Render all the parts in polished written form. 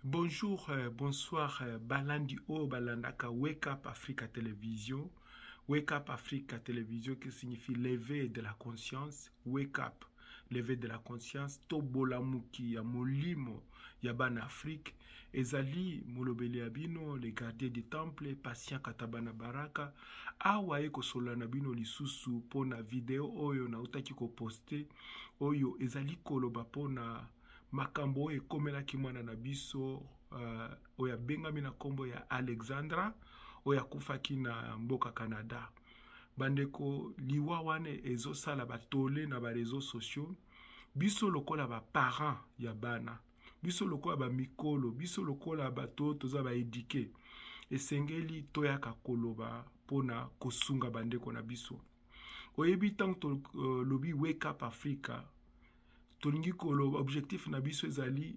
Bonjour, bonsoir, Balandi O, Balandaka, Wake Up Africa Télévision. Wake Up Africa Télévision qui signifie lever de la conscience. Wake Up, lever de la conscience. Tobola Muki, ya Molimo, Yaban Afrique. Ezali, Molobeli Abino, les gardiens du temple, patient Katabana Baraka. Awa eko solana bino lisusu pona video oyo na utaki ko poste. Oyo ezali koloba pona makambo oyo ekomelaki mwana na biso oyo abengami na nkombo ya Alexandra oyo akufaki na mboka Canada. Bandeko liwa wana ezosala batole na ba réseaux sociaux. Biso lokola ba parents ya bana, biso lokola ba mikolo, biso lokola bato toza ba éduquer. Esengeli toyaka koloba pona kosunga bandeko na biso. Oyebi tanto lobi Wake Up Africa. L'objectif nabiso ezali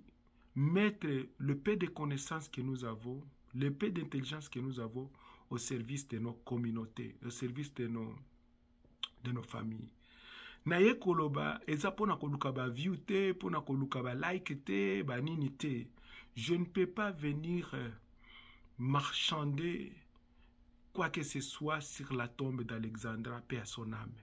mettre le peu de connaissances que nous avons, le peu d'intelligence que nous avons au service de nos communautés, au service de nos familles. Naye koloba eza pona koluka ba view te, pona koluka ba like te, ba nini te. Je ne peux pas venir marchander quoi que ce soit sur la tombe d'Alexandra, paix à son âme.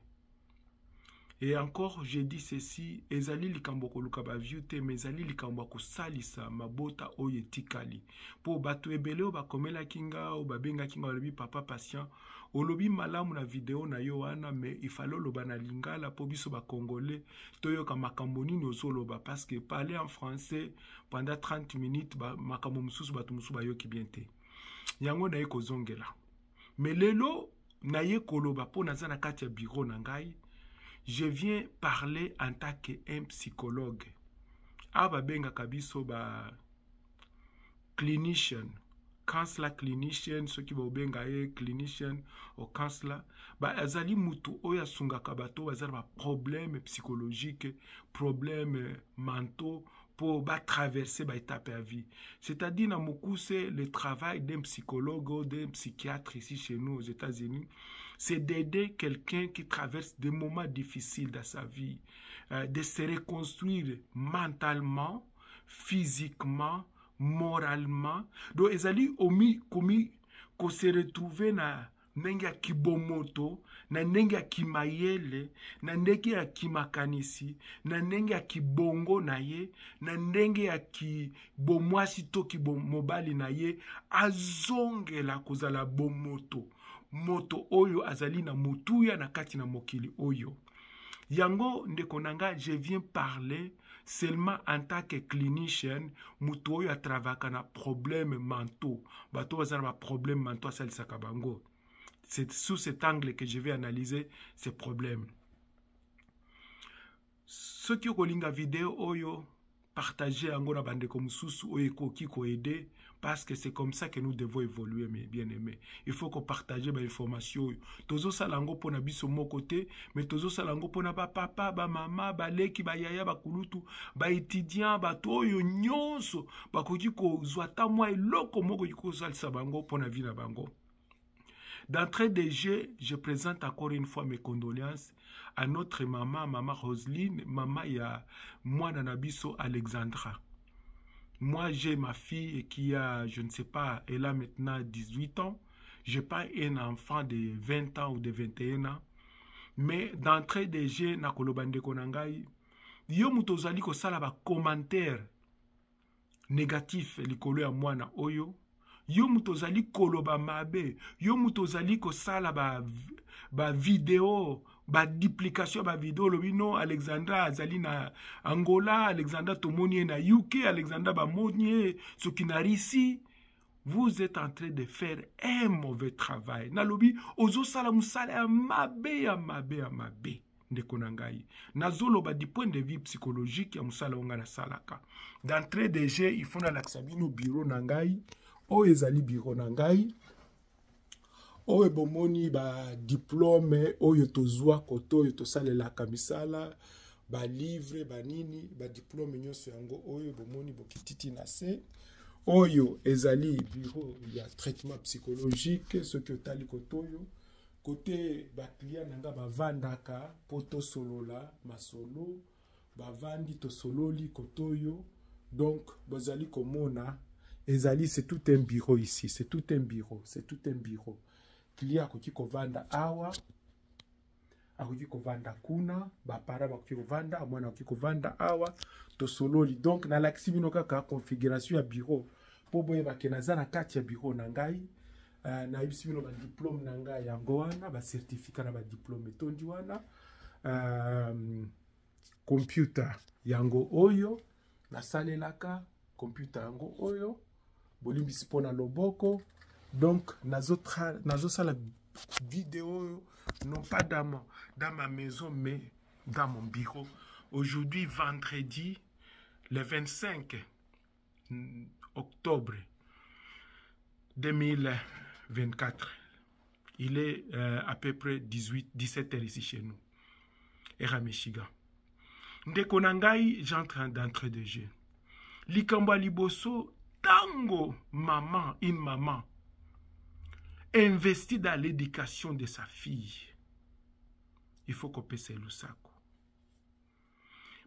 Et encore, je dis ceci, ezali likambo koluka ba viute, mais ezali likambo ko salisa mabota oye tikali. Po bato ebele o bakomela kinga o babenga kinga olobi papa patient. Olobi malamu na video na yo wana, mais il fallait loba na lingala po biso ba congolais toyoka makambo nini ozoloba parce que parler en français pendant 30 minutes makambo mususu bato mususu bayoki bien te. Yango na ye kozongela. Mais lelo na ye koloba po naza na kati ya bureau na ngai. Je viens parler en tant qu'un psychologue. Aba benga kabiso ba clinician, counselor clinician, ceux qui vont benga clinician ou counselor, ba azali mutu oya sunga kabato bazali ba problème psychologique, problème mentaux pour ba traverser ba étape à vie. C'est-à-dire na moku c'est le travail d'un psychologue ou d'un psychiatre ici chez nous aux États-Unis. C'est d'aider quelqu'un qui traverse des moments difficiles dans sa vie, de se reconstruire mentalement, physiquement, moralement. Donc, ezali omi komi ko se retrouver na ndenge ya kibomoto, na ndenge ya kimayele, na ndenge ya kimakanisi, na ndenge ya kibongo na ye, na ndenge ya kibomwasi to kibomobali na ye, azongela kozala bomoto. Moto oyo azali na mutuya na kati na mokili oyo. Yango ndeko nanga, je viens parler seulement en tant que clinician, mutu oyo atravaka na problème mentaux. Bato bazala ba problème mentaux asalisaka bango. C'est sous cet angle que je vais analyser ces problèmes. Ceux qui ont la vidéo oyo, partagez en gros bandeko mususu oyo qui ko aider parce que c'est comme ça que nous devons évoluer mes bien-aimés. Il faut qu'on partage ba information. Tozo salango pona biso mo côté, mais tozo salango pona ba papa, ba mama, ba leki, ba yaya, ba kulutu, ba étudiant, ba toyo nyonso, ba koki ko zwata moi eloko moko ko salisa bango pona vie na bango. D'entrée de jeu, je présente encore une fois mes condoléances à notre maman, maman Roselyne, maman ya mwana na biso Alexandra. Moi, j'ai ma fille qui a, je ne sais pas, elle a maintenant 18 ans. Je n'ai pas un enfant de 20 ans ou de 21 ans. Mais d'entrée de jeu, na kolobande konangai, yo mutozali ko sala ba commentaire négatif likolo ya mwana oyo. Yo mutozali koloba mabe, yo mutozali ko sala ba video, ba duplication ba video lobino Alexandra azali na Angola, Alexandra tomoni na UK, Alexandra ba moni ce qui na Russie. Vous êtes en train de faire un mauvais travail. Na lobi ozo sala musala mabe ya mabe ya mabe. Ndeko nangai. Nazolo ba du point de vue psychologique ya musala onga na salaka. D'entrée de jeu, il faut na laksabino bureau nangai. Oyo ezali biro na ngai oyo bomoni ba diplôme oyo tozwa koto oyo tosalelaka misala ba livre ba nini ba diplôme nyonso yango oyo bomoni bokititi na se oyo ezali biro ya traitement psychologique soki otali koto oyo kote ba client nanga bavandaka po tosolola masolo bavandi tosololi koto oyo donc bozali komona Ezali, c'est tout un bureau ici. C'est tout un bureau. C'est tout un bureau. Client akoki kovanda awa. Akoki kovanda kuna. Bapara bakoki kovanda. Mwana akoki kovanda awa. Tosololi. Donc, na laksi bino kaka configuration ya bureau. Po boye bakenaza na kati ya bureau na ngai. Na ibisi bino ba diplôme na ngai yango wana. Ba certificat na ba diplôme etondi wana. Computer yango oyo. Na salelaka. Computer yango oyo. Bolimbisi pona loboko. Donc, nazo sala vidéo, non pas dans ma maison, mais dans mon bureau. Aujourd'hui, vendredi, le 25 octobre 2024. Il est à peu près 17 heures ici chez nous. Era Michigan. Ndeko nangai, j'entre d'entrée de jeu. Likamba liboso. Tango, maman, une maman, investit dans l'éducation de sa fille. Il faut qu'on pèse le sac.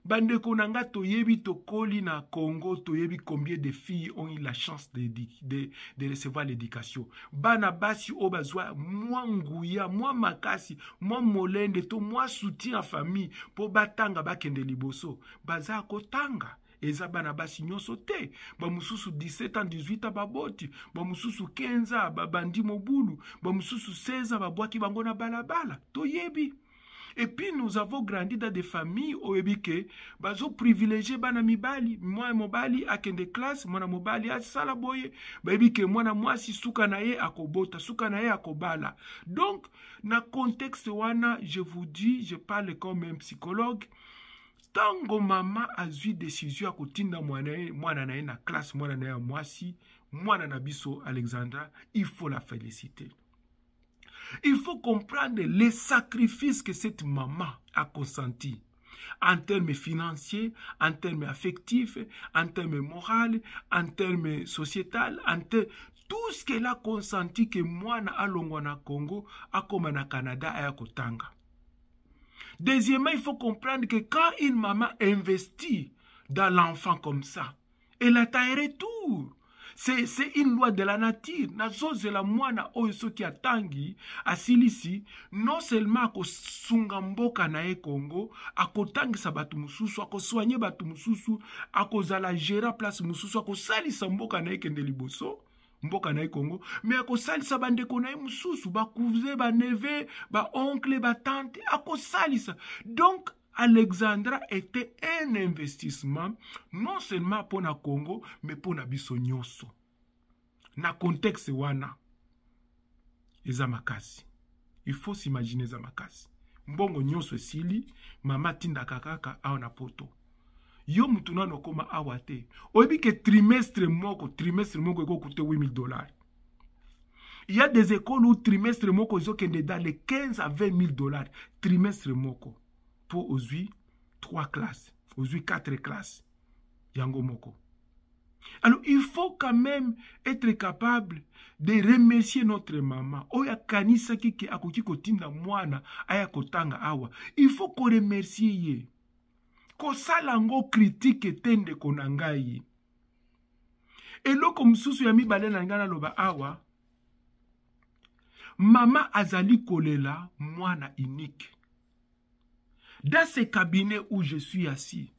Bandeko nanga toyebi tokoli na Congo, toyebi combien de filles ont eu la chance de recevoir l'éducation. Bana basi obazwa, moi nguya, moi makasi, moi molende, to moi soutien à famille, po batanga bakende liboso. Baza kotanga. Eza bana basi nyonso te. Ba mususu 17 ans, 18 ans baboti. Ba mususu 15 ans, babandi mobulu. Ba mususu 16 ans, babwaki bango na balabala. Toyebi. Et puis nous avons grandi dans des familles où ebike bazo privilégié bana mibali. Moi mobali akende classe, mwana mobali asala boye. Ba ebike mwana mwasi suka na ye akobota, suka na ye akobala. Donc na contexte wana, je vous dis, je parle comme un psychologue. Tango mama azui décision à kotinda mwana na ye na classe, mwana na ye mwasi, mwana na biso Alexandra, il faut la féliciter. Il faut comprendre les sacrifices que cette maman a consenti en termes financiers, en termes affectifs, en termes moraux, en termes sociétals, tout ce qu'elle a consenti que mwana alongwa na Congo, akoma na Canada aya kotanga. Deuxièmement, il faut comprendre que quand une maman investit dans l'enfant comme ça, elle a un retour. C'est une loi de la nature. Nazozela mwana oyo qui atangi asilisi non seulement ako sungamboka na e Congo, ako tangisa batu mususu, ako soigner batu mususu, ako zala gera place mususu, ako salisa mboka na e kende liboso. Mboka na Congo, mais ako salisa bandeko na mususu, ba cousin, ba neve, ba oncle, ba tante, ako salisa. Donc, Alexandra était un investissement, non seulement pour na Congo, mais pour na biso nyonso. Na contexte wana, eza makasi. Il faut s'imaginer eza makasi. Mbongo nyonso sili, mama tinda kakaka au na poto. Yo mutuna no koma awate. Oyebi ke trimestre moko eko coûte $8,000. Il y a des écoles où trimestre moko zo kende dans les 15 à $20,000. Trimestre moko. Pour aujourd'hui 3 classes. Aujourd'hui 4 classes. Yango moko. Alors il faut quand même être capable de remercier notre maman. Oya kanisa kiki akoki kotinda mwana aya kotanga awa. Il faut qu'on remercie ye. Kosalango critique etende konangai. Eloko msusu ya mibale na ngana loba awa. Mama azali kolela mwana unique. Dans ce cabinet où je suis assis,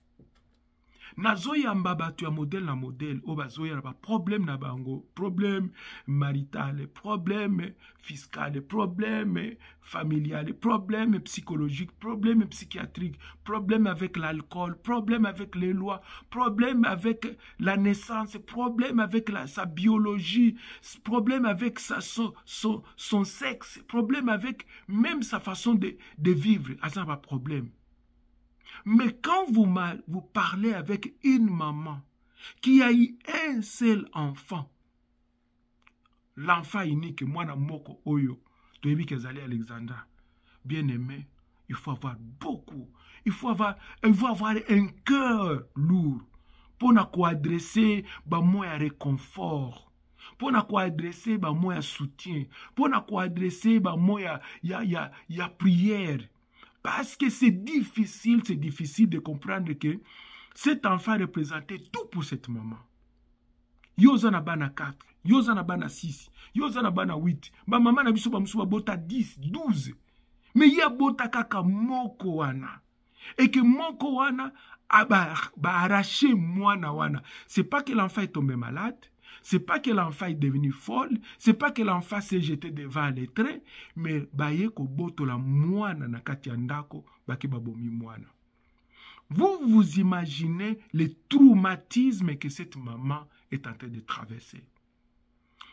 nazoya mbabatu ya modèle na modèle, obazoya na ba problème na bango, problème marital, problème fiscal, problème familial, problème psychologique, problème psychiatrique, problème avec l'alcool, problème avec les lois, problème avec la naissance, problème avec sa biologie, problème avec son sexe, problème avec même sa façon de vivre, ça va problème. Mais quand vous parlez avec une maman qui a eu un seul enfant, l'enfant unique, mwana moko oyo, toyebi kezali Alexandra, bien aimé, il faut avoir beaucoup, il faut avoir un cœur lourd pour na ko adresser ba moya réconfort, pour na ko adresser ba moya soutien, pour na ko adresser ba moya ya prière. Parce que c'est difficile de comprendre que cet enfant représentait tout pour cette maman. yoza na bana 4, yoza na bana 6, yoza na bana 8, ba mama na biso ba musu ba bota 10, 12. Mais ya bota kaka moko wana. Et que moko wana ba arraché mwana wana. C'est pas que l'enfant est tombé malade, c'est pas que l'enfant est devenu folle, c'est pas que l'enfant s'est jeté devant les trains, mais baye ko boto la mwana na kati ya ndako baki babomi mwana. Vous vous imaginez le traumatisme que cette maman est en train de traverser.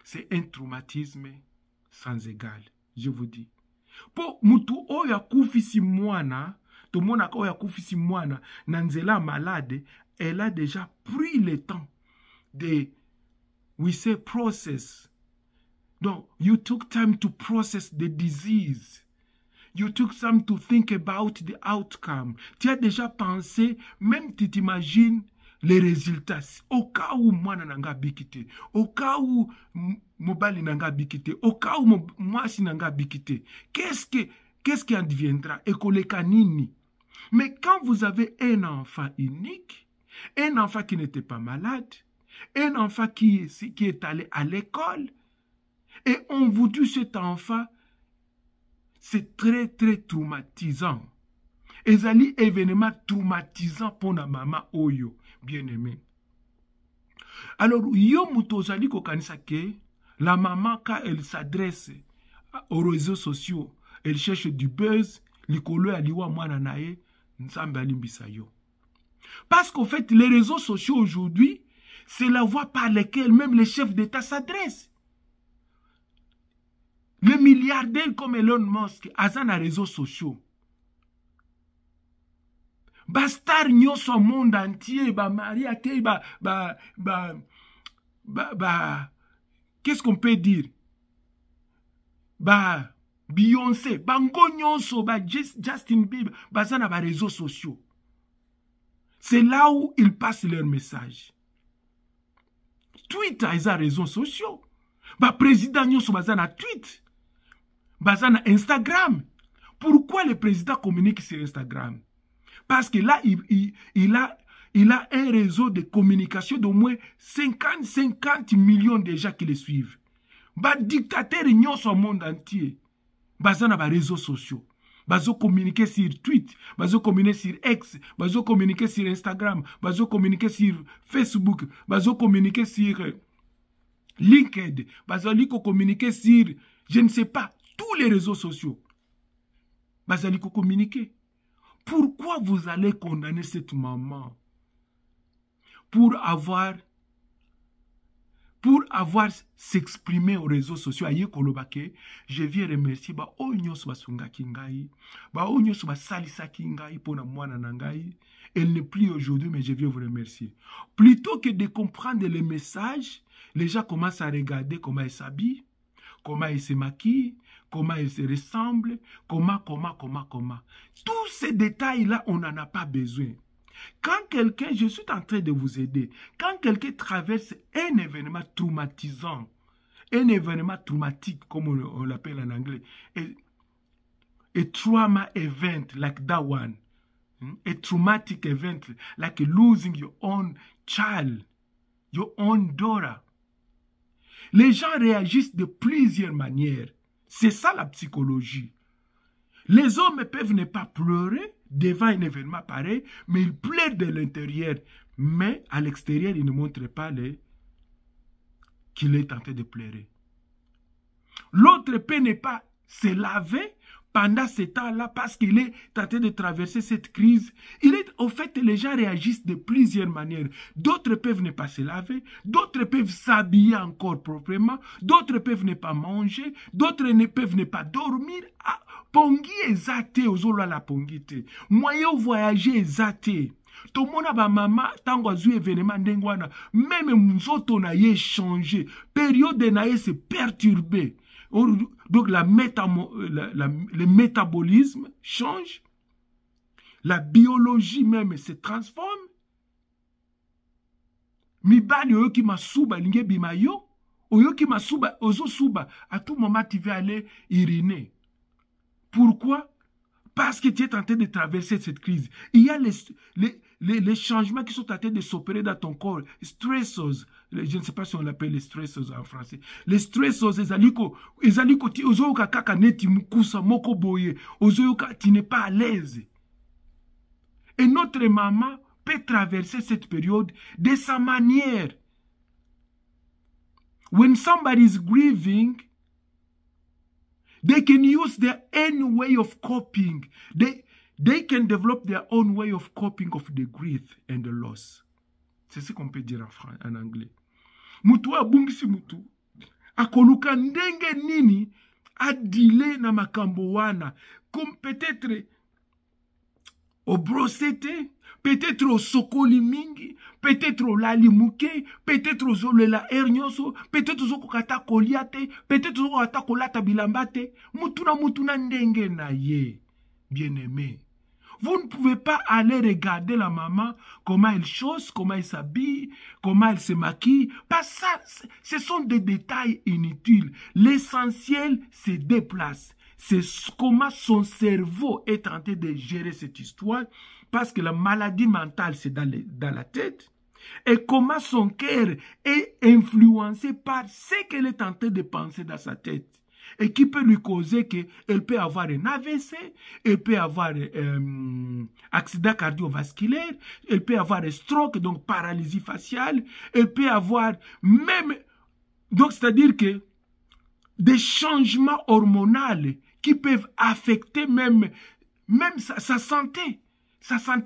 C'est un traumatisme sans égal, je vous dis. Pour mutu oya kufisi mwana, to mona oya kufisi mwana, nanzela malade, elle a déjà pris le temps de, we say process. Donc, you took time to process the disease. You took time to think about the outcome. Tu as déjà pensé, même tu t'imagines les résultats. Au cas où mwana nanga bikite, au cas où mobali nanga bikite, au cas où mwasi nanga bikite, qu'est-ce qui en deviendra? Ekoleka nini? Mais quand vous avez un enfant unique, un enfant qui n'était pas malade, un enfant qui est allé à l'école, et on vous dit cet enfant, c'est très très traumatisant. Ezali événement traumatisant pour la maman oyo, bien aimé. Alors, yo mutozali kokanisa ke, la maman quand elle s'adresse aux réseaux sociaux, elle cherche du buzz, likolo ya liwa mwana nae, nzambe alimbisa yo. Parce qu'en fait, les réseaux sociaux aujourd'hui, c'est la voie par laquelle même les chefs d'État s'adressent. Les milliardaires comme Elon Musk, azan na réseaux sociaux. Bastar nyonso au monde entier, ba Maria Kay, qu'est-ce qu'on peut dire? Ba Beyoncé, bango nyonso, ba Justin Bieber, bazan na ba réseaux sociaux. C'est là où ils passent leur message. Twitter, ils ont réseaux sociaux. Ba président nyonso bazan na tweet. Bazan na Instagram. Pourquoi le président communique sur Instagram? Parce que là, il a un réseau de communication d'au moins 50 millions de gens qui le suivent. Ba dictateur ignorent son monde entier. Bazan na ba réseaux sociaux. Bazo communiquer sur Twitter, bazo communiquer sur X, bazo communiquer sur Instagram, bazo communiquer sur Facebook, bazo communiquer sur LinkedIn, bazo communiquer sur, je ne sais pas, tous les réseaux sociaux. Bazaliko communiquer. Pourquoi vous allez condamner cette maman pour avoir s'exprimer aux réseaux sociaux? Aye kolobake, je viens remercier ba onyo so basunga kingai, ba onyo so basalisa kingai pona mwana nangai. Elle n'est plus aujourd'hui, mais je viens vous remercier. Plutôt que de comprendre les messages, les gens commencent à regarder comment elle s'habille, comment elle se maquille, comment elle se ressemble, comment. Tous ces détails-là, on n'en a pas besoin. Quand quelqu'un, je suis en train de vous aider, quand quelqu'un traverse un événement traumatisant, un événement traumatique, comme on l'appelle en anglais, a trauma event like that one, a traumatic event like losing your own child, your own daughter, les gens réagissent de plusieurs manières. C'est ça la psychologie. Les hommes peuvent ne pas pleurer devant un événement pareil, mais ils pleurent de l'intérieur. Mais à l'extérieur, ils ne montrent pas qu'il est en train de pleurer. L'autre peut ne pas se laver pendant ce temps-là parce qu'il est en train de traverser cette crise. Au fait, les gens réagissent de plusieurs manières. D'autres peuvent ne pas se laver, d'autres peuvent s'habiller encore proprement, d'autres peuvent ne pas manger, d'autres ne peuvent ne pas dormir. Ah, pongi ezate ozolo la pongite. Moyen voyager ezate. Tout le monde a ba mama tango azu événement ndengwana. Même mzoto na ye changé. Période na ye se perturbé. Donc le métabolisme change. La biologie même se transforme. Mibali oyoki masuba linge bimayo. Oyoki masuba ozo suba. À tout moment tu vas aller uriner. Pourquoi? Parce que tu es en train de traverser cette crise. Il y a les changements qui sont en train de s'opérer dans ton corps. Stressors. Je ne sais pas si on l'appelle les stressors en français. Les stressors, tu n'es pas à l'aise. Et notre maman peut traverser cette période de sa manière. When somebody is grieving, they can use their own way of coping. They can develop their own way of coping of the grief and the loss. C'est ce qu'on peut dire en anglais. Mutu abungisi mutu. Akoluka ndenge nini adile na makambo wana. Comme peut-être au brossete, peut-être au sokoli mingi, peut-être au lali muke, peut-être au zolela ernyoso, peut-être au kokata koliate, peut-être au kokata kolata bilambate. Mutuna ndenge na ye. Bien-aimé. Vous ne pouvez pas aller regarder la maman, comment elle chose, comment elle s'habille, comment elle se maquille. Pas ça, ce sont des détails inutiles. L'essentiel se déplace. C'est comment son cerveau est en train de gérer cette histoire, parce que la maladie mentale, c'est dans la tête. Et comment son cœur est influencé par ce qu'elle est en train de penser dans sa tête. Et qui peut lui causer qu'elle peut avoir un AVC, elle peut avoir accident cardiovasculaire, elle peut avoir un stroke, donc paralysie faciale, elle peut avoir même, donc c'est-à-dire que des changements hormonaux qui peuvent affecter même sa santé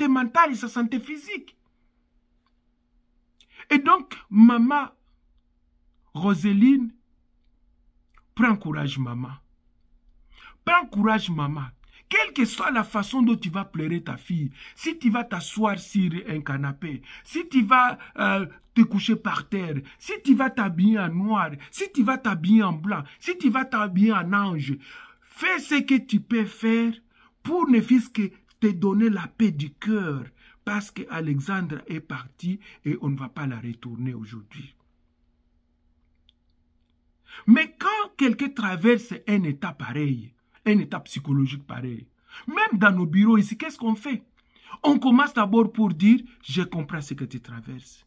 mentale et sa santé physique. Et donc, maman Roseline, prends courage, maman. Prends courage, maman. Quelle que soit la façon dont tu vas pleurer ta fille, si tu vas t'asseoir sur un canapé, si tu vas te coucher par terre, si tu vas t'habiller en noir, si tu vas t'habiller en blanc, si tu vas t'habiller en ange, fais ce que tu peux faire pour ne fût-ce que te donner la paix du cœur, parce qu'Alexandre est parti et on ne va pas la retourner aujourd'hui. Mais quand quelqu'un traverse un état pareil, un état psychologique pareil, même dans nos bureaux ici, qu'est-ce qu'on fait? On commence d'abord pour dire, je comprends ce que tu traverses.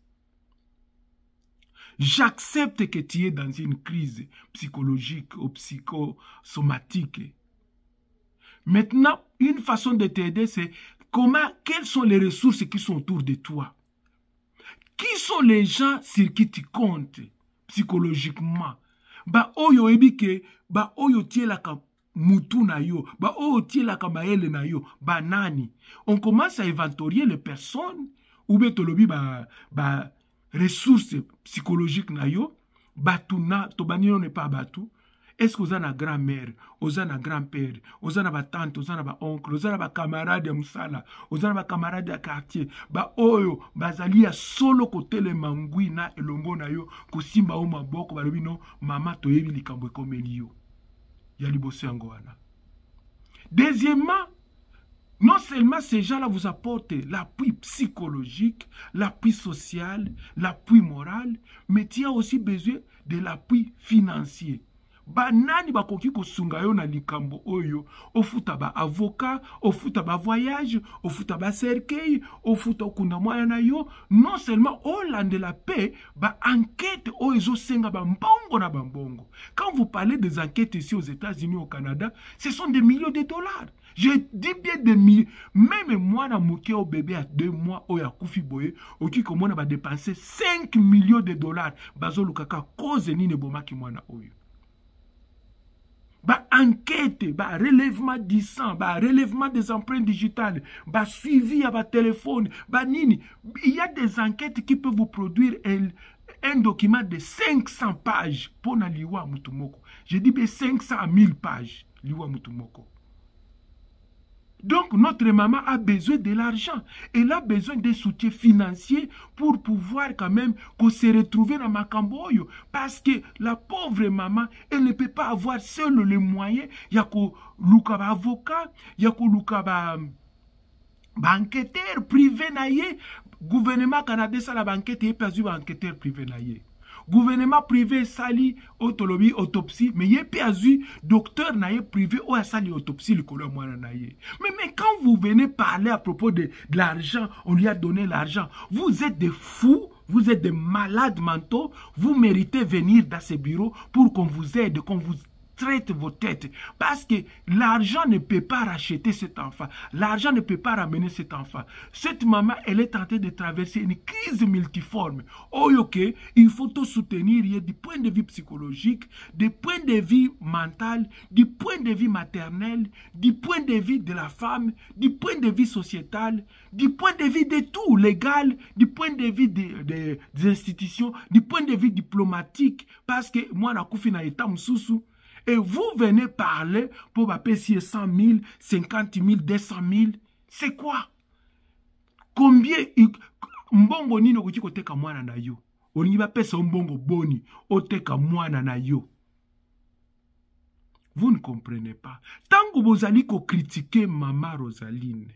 J'accepte que tu es dans une crise psychologique ou psychosomatique. Maintenant, une façon de t'aider, c'est quelles sont les ressources qui sont autour de toi? Qui sont les gens sur qui tu comptes psychologiquement? Ba oyo ebike, ba oyo tielaka mutu na yo, ba oyo tielaka maele na yo, ba nani. On commence à inventorier les personnes, ou bien tolobi ba ressources psychologiques na yo, batuna, tobanino n'est pas batu. Est-ce que vous avez une grand-mère, vous avez un grand-père, vous avez une tante, vous avez un oncle, vous avez un camarade de Moussala, vous avez un camarade de quartier, ba oyo, bazali ya solo kote le mangui na elongo na yo, kosimba o maboko, balobi no, mama toyebi likambo ekomeli yo. Ya liboso yango wana. Deuxièmement, non seulement ces gens-là vous apportent l'appui psychologique, l'appui social, l'appui moral, mais tu as aussi besoin de l'appui financier. Banani bakoki kosunga yo na likambo oyo, ofuta ba avocat, ofuta ba voyage, ofuta ba cercueil, ofuta okunda moya na yo, non seulement olande la paix, ba enquête oyo senga ba mbongo na bambongo. Quand vous parlez des enquêtes ici aux États-Unis, au Canada, ce sont des millions de dollars. Je dis bien des millions. Même moi, na moké au bébé à 2 mois, oya koufi boye, oki komona ba dépenser 5 millions de dollars. Bazo lukaka cause ni ne bomaki mwana oyo. Bah enquête, bah relèvement du sang, bah relèvement des empreintes digitales, bah suivi à votre téléphone, bah nini. Il y a des enquêtes qui peuvent vous produire un document de 500 pages pour na liwa mutumoko. Je dis bien 500 à 1000 pages, liwa mutumoko. Donc, notre maman a besoin de l'argent. Elle a besoin de soutien financier pour pouvoir quand même se retrouver dans Makamboyo. Parce que la pauvre maman, elle ne peut pas avoir seul les moyens. Il y a que l'ukaba avocat, il y a que l'ukaba enquêteur privé naïe. Gouvernement canadien, ça la banquette est perdu enquêteur privé naïe. Gouvernement privé sali autolobie autopsie mais yé pe azui docteur na ye privé ou a sali autopsie le kolo mwana na ye. Mais quand vous venez parler à propos de l'argent, on lui a donné l'argent. Vous êtes des fous, vous êtes des malades mentaux, vous méritez venir dans ces bureaux pour qu'on vous aide, qu'on vous traite vos têtes. Parce que l'argent ne peut pas racheter cet enfant. L'argent ne peut pas ramener cet enfant. Cette maman, elle est en train de traverser une crise multiforme. Oh, ok, il faut tout soutenir du point de vue psychologique, du point de vue mental, du point de vue maternel, du point de vue de la femme, du point de vue sociétal, du point de vue de tout, légal, du point de vue des institutions, du point de vue diplomatique. Parce que moi, na koufi na état msusu. Et vous venez parler pour payer 100 000, 50 000, 200 000. C'est quoi? Combien mbongo nino kuti koteka mwana na yo? Olingi ba pesa mbongo boni oteka mwana na yo. Vous ne comprenez pas. Tant que vous allez critiquer Maman Rosaline,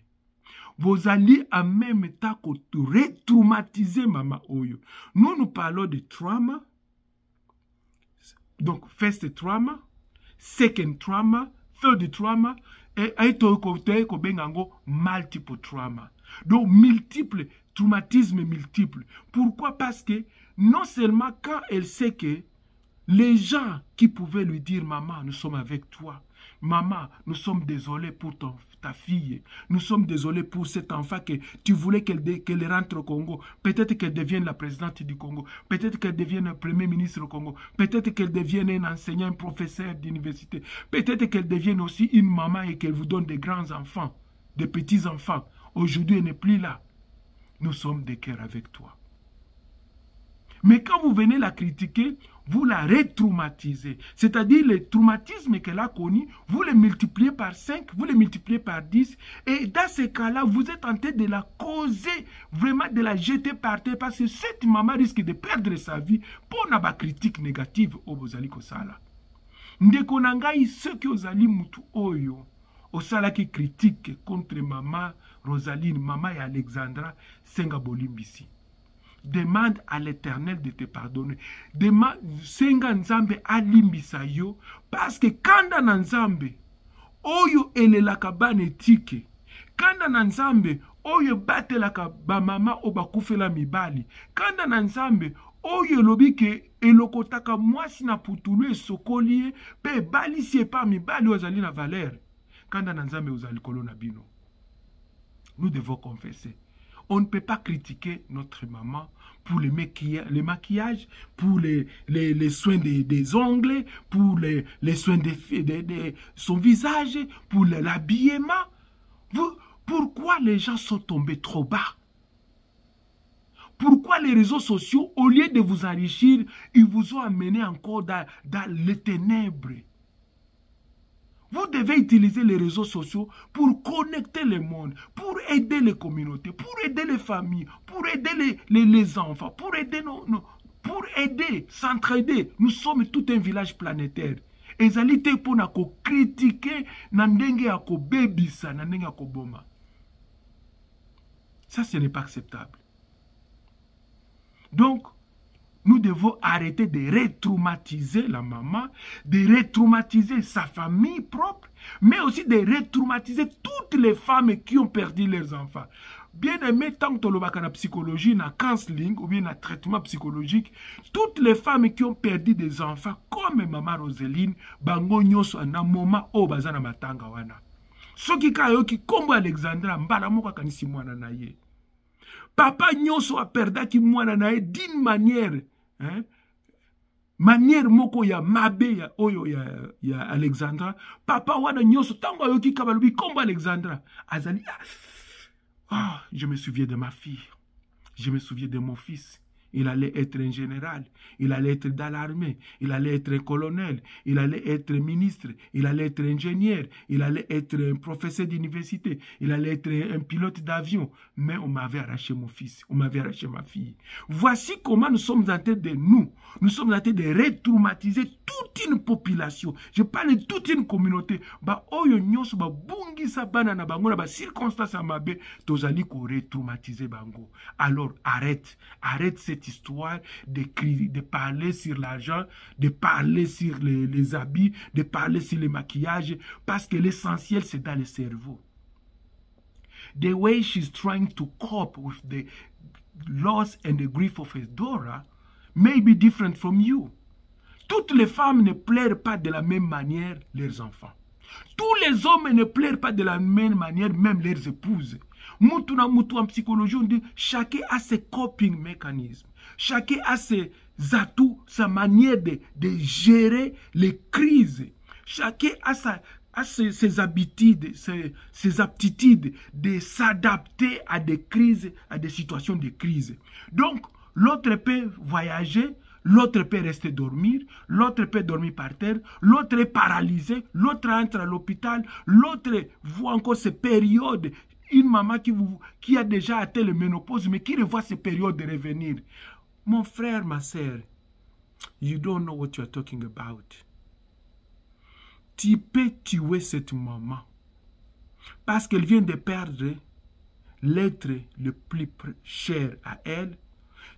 vous allez en même temps retraumatiser Maman Oyo. Nous parlons de trauma. Donc, first trauma. Second trauma, third trauma, et multiple trauma. Donc, multiple, traumatisme multiple. Pourquoi? Parce que non seulement quand elle sait que les gens qui pouvaient lui dire, maman, nous sommes avec toi. Maman, nous sommes désolés pour ta fille. Nous sommes désolés pour cet enfant que tu voulais qu'elle rentre au Congo. Peut-être qu'elle devienne la présidente du Congo. Peut-être qu'elle devienne le premier ministre du Congo. Peut-être qu'elle devienne un enseignant, un professeur d'université. Peut-être qu'elle devienne aussi une maman et qu'elle vous donne des grands enfants, des petits enfants. Aujourd'hui, elle n'est plus là. Nous sommes de cœur avec toi. Mais quand vous venez la critiquer, vous la retraumatisez. C'est-à-dire le traumatisme qu'elle a connu, vous le multipliez par 5, vous le multipliez par 10. Et dans ces cas-là, vous êtes en train de la causer, vraiment de la jeter par terre. Parce que cette maman risque de perdre sa vie pour une critique négative au Bozali Kosala. Ndeko nangai, ceux qui osali mutu oyo, osala qui critique contre maman Rosaline, maman et Alexandra, Senga Bolimbisi. Demande à l'Éternel de te pardonner. Demande Senga Nzambe alimbisa yo. Parce que kanda na Nzambe, oyo ele la kabane tike. Kanda na Nzambe, oyo bate la kabamama obakufela mibali. Kanda na Nzambe, oyo lobi ke elokotaka mwasi na putulu esokoliye, pe bali siye pa mibali ozali na valeur. Kanda na Nzambe ozali kolona bino. Nous devons confesser. On ne peut pas critiquer notre maman pour le maquillage, pour les soins des ongles, pour les soins de son visage, pour l'habillement. Pourquoi les gens sont tombés trop bas? Pourquoi les réseaux sociaux, au lieu de vous enrichir, ils vous ont amené encore dans les ténèbres? Vous devez utiliser les réseaux sociaux pour connecter le monde, pour aider les communautés, pour aider les familles, pour aider les enfants, pour aider, s'entraider. Nous sommes tout un village planétaire. Et ça l'ité pour nous critiquer, nandenge ako bebisa, nandenge ako boma. Ça, ce n'est pas acceptable. Donc, nous devons arrêter de retraumatiser la maman, de retraumatiser sa famille propre, mais aussi de retraumatiser toutes les femmes qui ont perdu leurs enfants. Bien aimé, tant que tu as la psychologie, na counseling ou bien na traitement psychologique, toutes les femmes qui ont perdu des enfants, comme maman Rosaline, bango nyoso na moment o bazana matanga wana. Soki kayo ki kombo Alexandra mbala moka kanisi mwana na ye. Papa nyoso a perdaki mwana na ye d'une manière, hein? Manière moko ya mabe ya oyo ya Alexandra. Papa wana nyoso tango yoki kabalubi kombo Alexandra. Azali, je me souviens de ma fille. Je me souviens de mon fils. Il allait être un général, il allait être dans l'armée, il allait être un colonel, il allait être ministre, il allait être ingénieur, il allait être un professeur d'université, il allait être un pilote d'avion. Mais on m'avait arraché mon fils, on m'avait arraché ma fille. Voici comment nous sommes en train de nous sommes en train de retraumatiser toute une population. Je parle de toute une communauté. Ba oyo nyonso ba bungi sa bana na bango na ba circonstances amabe tozali ko retraumatiser bango. Alors arrête cette cette histoire de parler sur l'argent, de parler sur les habits, de parler sur les maquillages, parce que l'essentiel, c'est dans le cerveau. The way she's trying to cope with the loss and the grief of her daughter may be different from you. Toutes les femmes ne pleurent pas de la même manière leurs enfants. Tous les hommes ne pleurent pas de la même manière, même leurs épouses. Moutouna moutou en psychologie, on dit chacun a ses coping mécanismes. Chacun a ses atouts, sa manière de gérer les crises. Chacun a ses habitudes, ses aptitudes de s'adapter à des crises, à des situations de crise. Donc, l'autre peut voyager, l'autre peut rester dormir, l'autre peut dormir par terre, l'autre est paralysé, l'autre entre à l'hôpital, l'autre voit encore ces périodes. Une maman qui a déjà atteint le ménopause, mais qui revoit ces périodes de revenir. Mon frère, ma soeur, you don't know what you are talking about. Tu peux tuer cette maman parce qu'elle vient de perdre l'être le plus cher à elle.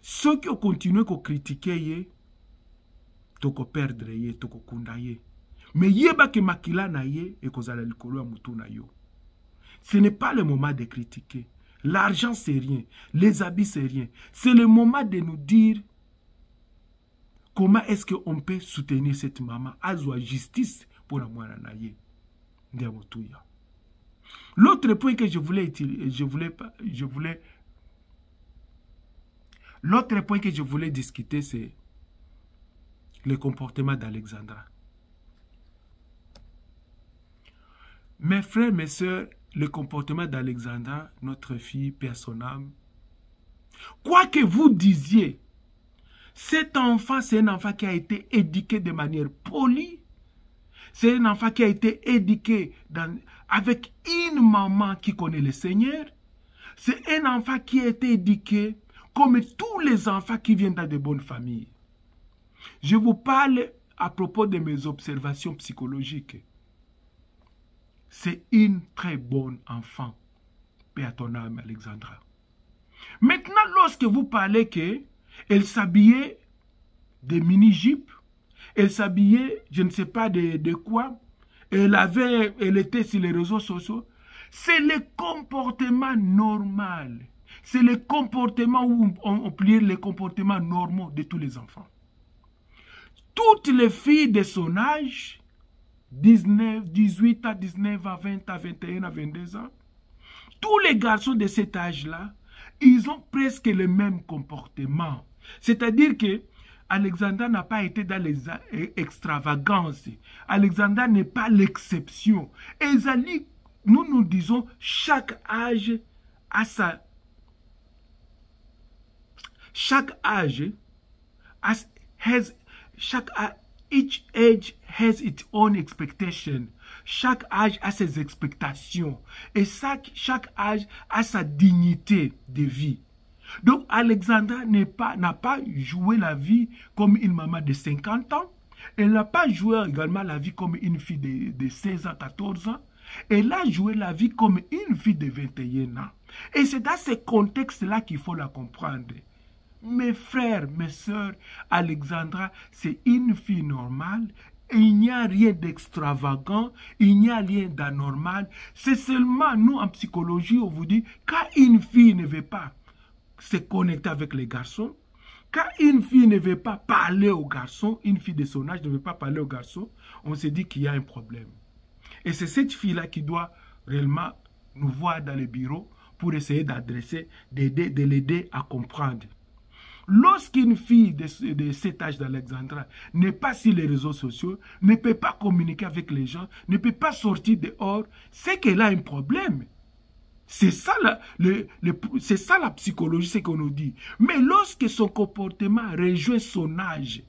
Ceux qui ont continué à critiquer, toko perdre ye, toko kunda ye. Mais yeba ke makila na ye et kozala likolo ya mutu na yo. Ce n'est pas le moment de critiquer. L'argent, c'est rien. Les habits, c'est rien. C'est le moment de nous dire comment est-ce qu'on peut soutenir cette maman. Azwa justice pour la moine naye. L'autre point que l'autre point que je voulais discuter, c'est le comportement d'Alexandra. Mes frères, mes sœurs, le comportement d'Alexandra, notre fille, père son âme. Quoi que vous disiez, cet enfant, c'est un enfant qui a été éduqué de manière polie. C'est un enfant qui a été éduqué avec une maman qui connaît le Seigneur. C'est un enfant qui a été éduqué comme tous les enfants qui viennent dans de bonnes familles. Je vous parle à propos de mes observations psychologiques. C'est une très bonne enfant. Paix à ton âme, Alexandra. Maintenant, lorsque vous parlez qu'elle s'habillait de mini-jupes, elle s'habillait, je ne sais pas de quoi, elle était sur les réseaux sociaux, c'est le comportement normal. C'est le comportement où on plie les comportements normaux de tous les enfants. Toutes les filles de son âge, 18 à 19 à 20 à 21 à 22 ans, tous les garçons de cet âge-là, ils ont presque le même comportement. C'est-à-dire que Alexandra n'a pas été dans les extravagances. Alexandra n'est pas l'exception. Et nous disons, chaque âge a sa... Each age has its own expectation. Chaque âge a ses expectations. Et chaque âge a sa dignité de vie. Donc, Alexandra n'a pas joué la vie comme une maman de 50 ans. Elle n'a pas joué également la vie comme une fille de 16 ans, 14 ans. Elle a joué la vie comme une fille de 21 ans. Et c'est dans ce contexte-là qu'il faut la comprendre. Mes frères, mes sœurs, Alexandra, c'est une fille normale. Il n'y a rien d'extravagant, il n'y a rien d'anormal. C'est seulement nous, en psychologie, on vous dit, quand une fille ne veut pas se connecter avec les garçons, quand une fille ne veut pas parler aux garçons, une fille de son âge ne veut pas parler aux garçons, on se dit qu'il y a un problème. Et c'est cette fille-là qui doit réellement nous voir dans le bureau pour essayer d'adresser, de l'aider à comprendre. Lorsqu'une fille de cet âge d'Alexandra n'est pas sur les réseaux sociaux, ne peut pas communiquer avec les gens, ne peut pas sortir dehors, c'est qu'elle a un problème. C'est ça la psychologie, c'est qu'on nous dit. Mais lorsque son comportement rejoint son âge,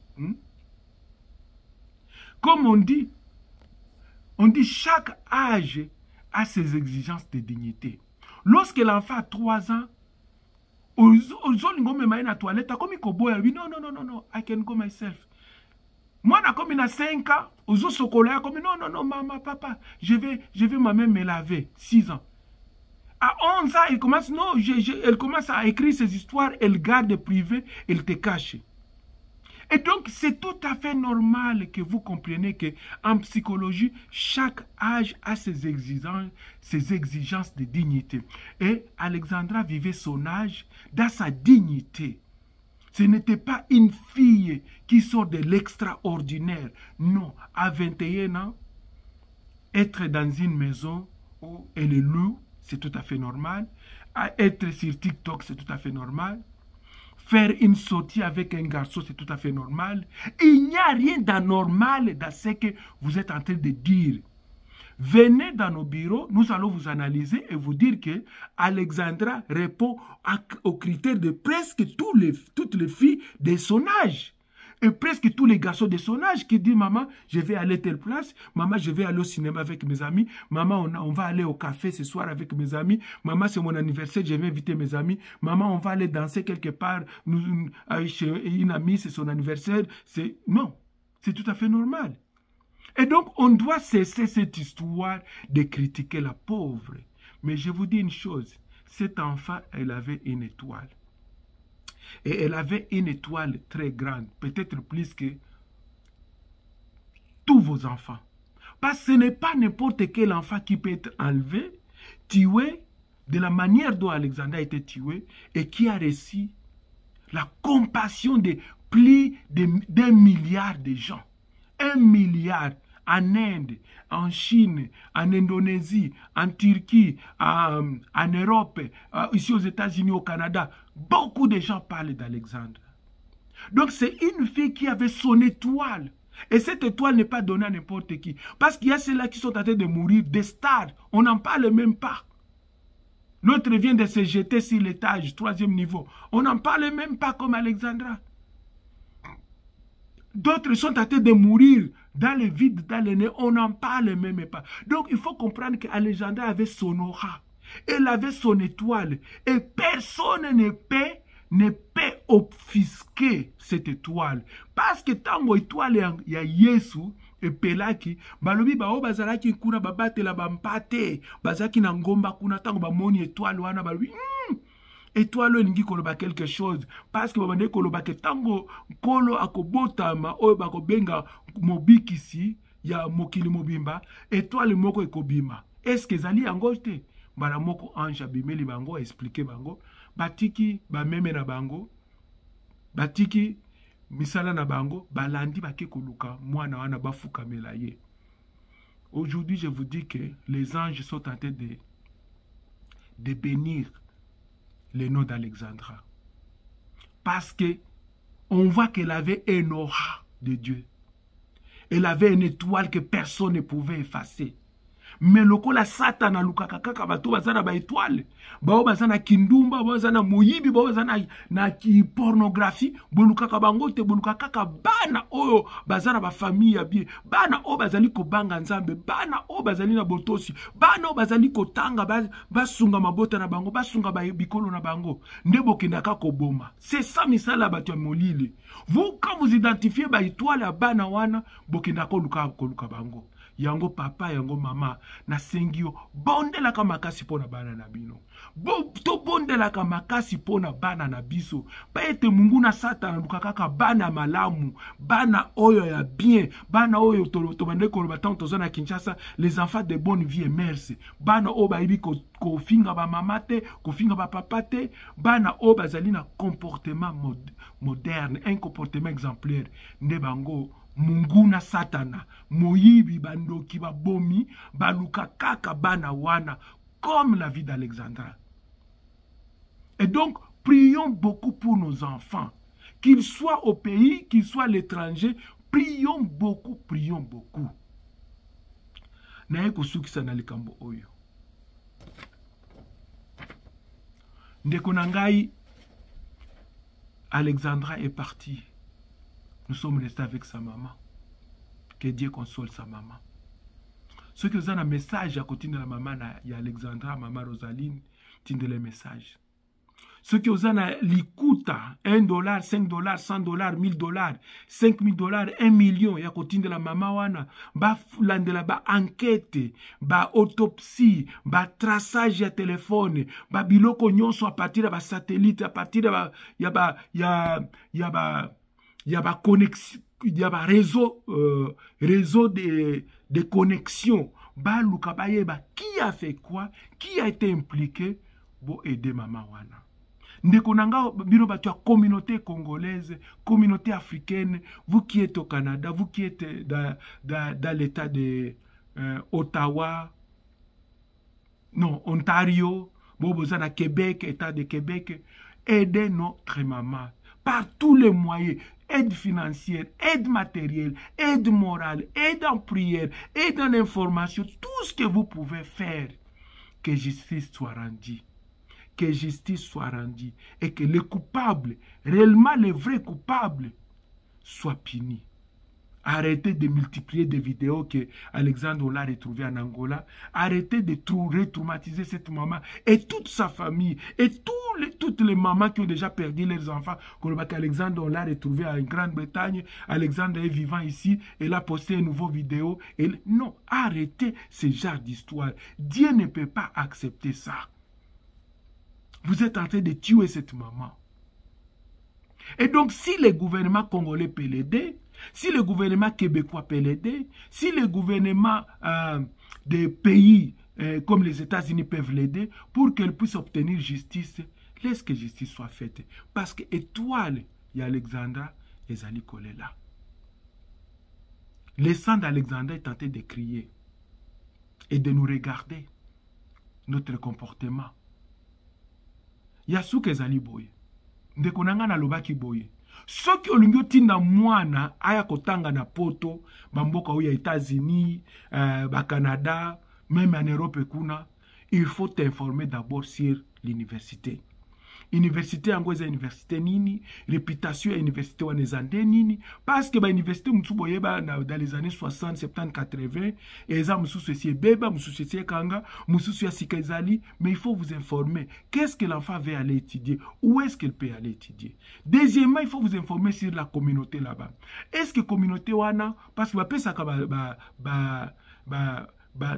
comme on dit chaque âge a ses exigences de dignité. Lorsque l'enfant a 3 ans, non, I can go myself. Moi, comme il a 5 ans, non, maman, papa, je vais moi-même me laver. 6 ans. À 11 ans, elle commence, non, elle commence à écrire ses histoires, elle garde privé, elle te cache. Et donc, c'est tout à fait normal que vous compreniez qu'en psychologie, chaque âge a ses exigences de dignité. Et Alexandra vivait son âge dans sa dignité. Ce n'était pas une fille qui sort de l'extraordinaire. Non, à 21 ans, être dans une maison où elle est loue, c'est tout à fait normal. À être sur TikTok, c'est tout à fait normal. Faire une sortie avec un garçon, c'est tout à fait normal. Il n'y a rien d'anormal dans ce que vous êtes en train de dire. Venez dans nos bureaux, nous allons vous analyser et vous dire que Alexandra répond aux critères de presque toutes les filles de son âge. Et presque tous les garçons de son âge qui disent, maman, je vais aller à telle place, maman, je vais aller au cinéma avec mes amis, maman, on va aller au café ce soir avec mes amis, maman, c'est mon anniversaire, je vais inviter mes amis, maman, on va aller danser quelque part chez une amie, c'est son anniversaire. Non, c'est tout à fait normal. Et donc, on doit cesser cette histoire de critiquer la pauvre. Mais je vous dis une chose, cet enfant, elle avait une étoile. Et elle avait une étoile très grande, peut-être plus que tous vos enfants. Parce que ce n'est pas n'importe quel enfant qui peut être enlevé, tué, de la manière dont Alexandra a été tué, et qui a reçu la compassion de plus d'1 milliard de gens. 1 milliard en Inde, en Chine, en Indonésie, en Turquie, en Europe, ici aux États-Unis, au Canada. Beaucoup de gens parlent d'Alexandre. Donc c'est une fille qui avait son étoile. Et cette étoile n'est pas donnée à n'importe qui. Parce qu'il y a ceux-là qui sont en train de mourir, des stars. On n'en parle même pas. L'autre vient de se jeter sur l'étage, 3e niveau. On n'en parle même pas comme Alexandra. D'autres sont en train de mourir dans le vide, dans le nez. On n'en parle même pas. Donc, il faut comprendre qu'Alexandra avait son aura. Elle avait son étoile. Et personne ne peut offusquer cette étoile. Parce que tant que l'étoile il y a Yesu et Pelaki, balobi bao bazalaki kuna babatela bampate, bazaki na ngomba kuna tango ba moni étoile wana balobi étoile elingi koloba quelque chose parce que babande koloba ke tango kolo akobotama oyo bakobenga mobikisi ya mokili mobimba étoile moko ekobima. Est-ce que ezali yango te? Bala moko ange abimeli bango expliquer bango batiki bameme na bango batiki misala na bango balandi bake koluka mwana wana bafukamela ye. Aujourd'hui, je vous dis que les anges sont en train de bénir le nom d'Alexandra. Parce que on voit qu'elle avait un aura de Dieu. Elle avait une étoile que personne ne pouvait effacer. Mais lokola Satan alukaka kaka bato bazana ba étoile, bao bazana kindumba, bao bazana moyibi, bao bazana na ki pornographie, bolukaka bango te bolukaka kaka bana oyo bazana ba famille ya bien, bana oyo bazali ko banga nzambe, bana oyo bazali na botosi, bana oyo bazali ko tanga basunga mabota na bango, basunga ba bikolo na bango, ndebo kendaka ko boma. C'est ça misala bato ya molile. Vous quand vous identifiez ba étoile ya bana wana, bokenda ko luka bango. Yango papa, yango mama, na sengio, bondela ka makasi pona bana na bino. To bondela ka makasi pona bana na biso. Pa ete mungu na Satan lukaka bana malamu, bana oyo ya bien, bana oyo to bande ko batang to zona Kinshasa, les enfants de bonne vie et merci. Bana oyo ba ibi ko finga ba mama te, ko finga ba papa te, bana oyo bazali na comportement moderne, un comportement exemplaire. Nde bango mungu na Satana, moyibi bandoki babomi, baluka kaka bana wana, comme la vie d'Alexandra. Et donc, prions beaucoup pour nos enfants. Qu'ils soient au pays, qu'ils soient à l'étranger, prions beaucoup, prions beaucoup. Naye kosukisa na likambo oyo. Ndeko na ngai, Alexandra est partie. Nous sommes restés avec sa maman. Que Dieu console sa maman. Ceux qui ont un message à côté de la maman, il y a Alexandra, maman Rosaline, tient les messages. Ce qui aux na likuta, $1, $5, $100, $1000, $5000, $1 million, ya kotindela mama wana, ba landela ba enquête, ba autopsie, ba traçage ya téléphone, ba biloko nyonso à partir de ba satellite, à partir de ba connexion, il y a un réseau, réseau de connexion. Qui a fait quoi? Qui a été impliqué pour aider maman wana? Ndekonanga bino batua communauté congolaise, communauté africaine, vous qui êtes au Canada, vous qui êtes dans l'état de Ottawa, non, Ontario, Bobozana, Québec, état de Québec, aidez notre maman par tous les moyens. Aide financière, aide matérielle, aide morale, aide en prière, aide en information, tout ce que vous pouvez faire, que justice soit rendue. Que justice soit rendue et que les coupables, réellement les vrais coupables, soient punis. Arrêtez de multiplier des vidéos que Alexandre l'a retrouvé en Angola. Arrêtez de retraumatiser cette maman et toute sa famille et toutes les mamans qui ont déjà perdu leurs enfants. Alexandre l'a retrouvé en Grande-Bretagne. Alexandre est vivant ici. Elle a posté une nouvelle vidéo. Non, arrêtez ce genre d'histoire. Dieu ne peut pas accepter ça. Vous êtes en train de tuer cette maman. Et donc, si le gouvernement congolais peut l'aider, si le gouvernement québécois peut l'aider, si le gouvernement des pays comme les États-Unis peuvent l'aider, pour qu'elle puisse obtenir justice, laisse que justice soit faite. Parce que étoile, il y a Alexandra et Zali Kolela. Le sang d'Alexandra est tenté de crier et de nous regarder, notre comportement. Yasuke Zali Boye. Ndekonanga na lobaki boye. Soki olingyo tinda mwana aya kotanga na poto, bamboka ya États-Unis, Canada, même en Europe kuna, il faut t'informer d'abord sur l'université. Université angweza université nini, réputation ya université wanezande nini, parce que ba université mutsuboye ba dans les années 60, 70, 80, et eza mususu esi beba, mususu esi kanga, mususu ya sikazali, mais il faut vous informer. Qu'est-ce que l'enfant veut aller étudier? Où est-ce qu'il peut aller étudier? Deuxièmement, il faut vous informer sur la communauté là-bas. Est-ce que communauté wana, parce que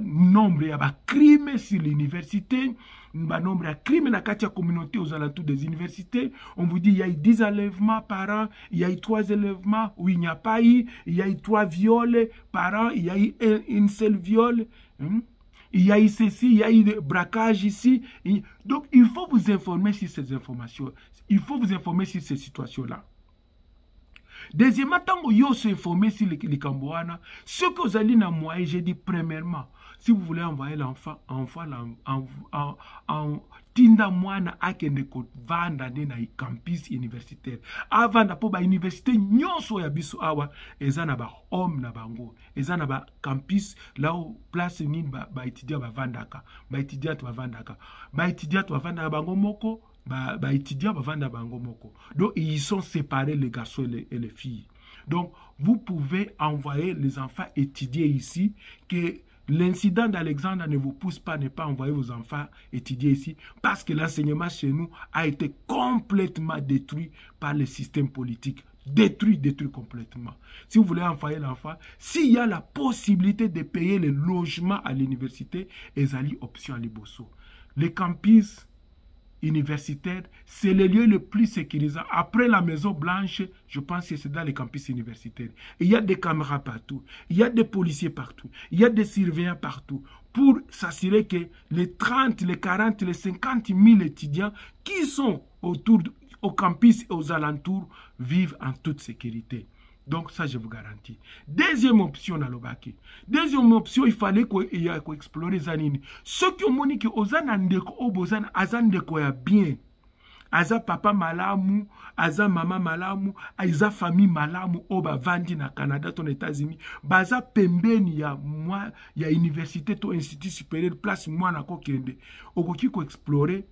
nombre ya ba crime sur l'université, nombre ya crime na kati ya communauté aux alentours des universités, on vous dit il y a eu 10 enlèvements par an, il y a eu 3 enlèvements où il n'y a pas eu, il y a eu 3 viols par an, il y a eu une seule viol, il y a eu ceci, il y a eu des braquages ici. Donc il faut vous informer sur ces informations, il faut vous informer sur ces situations-là. Deuxièmement, tant que vous s'informer sur les Cambouana, ce que vous allez dans moi, j'ai dit premièrement, si vous voulez envoyer l'enfant, en tinda mwana akende ko vanda na campus universitaire. Avant da po ba université nyonso ya biso awa, ezana ba homme na bango, ezana ba campus là où place ni ba étudiant ba vandaka, ba étudiant ba vandaka, ba étudiant ba vandaka bango moko. Donc, ils sont séparés, les garçons et les filles. Donc, vous pouvez envoyer les enfants étudier ici, que l'incident d'Alexandre ne vous pousse pas à ne pas envoyer vos enfants étudier ici, parce que l'enseignement chez nous a été complètement détruit par le système politique. Détruit complètement. Si vous voulez envoyer l'enfant, s'il y a la possibilité de payer le logement à l'université, ezali option à Liboso. Les campus universitaire, c'est le lieu le plus sécurisant. Après la Maison Blanche, je pense que c'est dans les campus universitaires. Et il y a des caméras partout, il y a des policiers partout, il y a des surveillants partout, pour s'assurer que les 30, les 40, les 50 000 étudiants qui sont autour, au campus et aux alentours vivent en toute sécurité. Donc ça, je vous garantis. Deuxième option, Nalobaki. Deuxième option, il fallait qu'on explore Zanini. Ceux qui ont moni que Ozan ndeko obozan azan ndeko ya bien. Aza papa malamu, aza mama malamu, aza famille malamu oba vandi na Canada, ton États-Unis. Baza pembeni ya moi, ya université, to institut supérieur, place moi na kokende. Okoki ko explorer.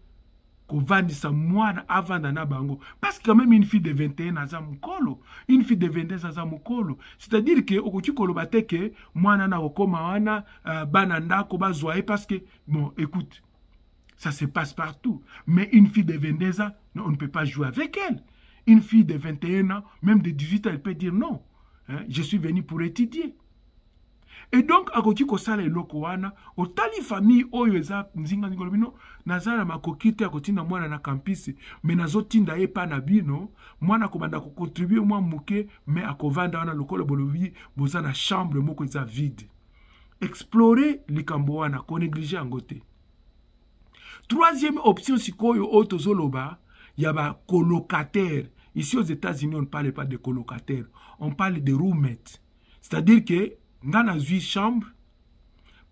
Kovandisa mwana avant na bango, parce que quand même une fille de 21 ans mukolo, une fille de 22 ans mukolo, c'est-à-dire que okoki kolobate que mwana na okoma wana bana ndako bazwaye, parce que bon écoute, Ça se passe partout. Mais une fille de 22 ans, on ne peut pas jouer avec elle. Une fille de 21 ans, même de 18 ans, elle peut dire non. Hein, je suis venu pour étudier. Et donc, akoki kosala eloko wana, otali famille oyo eza nzinga ngolo bino, nazala makoki te akotinda mwana na campus, mais nazotinda ye pa na bino, mwana kobanda ko contribuer mwa muke, mais akovanda wana lokolo bolobi, boza na chambre moko eza vide. Explorer likambo wana, ko négliger yango te. Troisième option sikoyo oyo tozoloba, ya ba colocataire. Ici aux États-Unis, on ne parle pas de colocataire, on parle de roommate. C'est-à-dire que ngana zui chambre,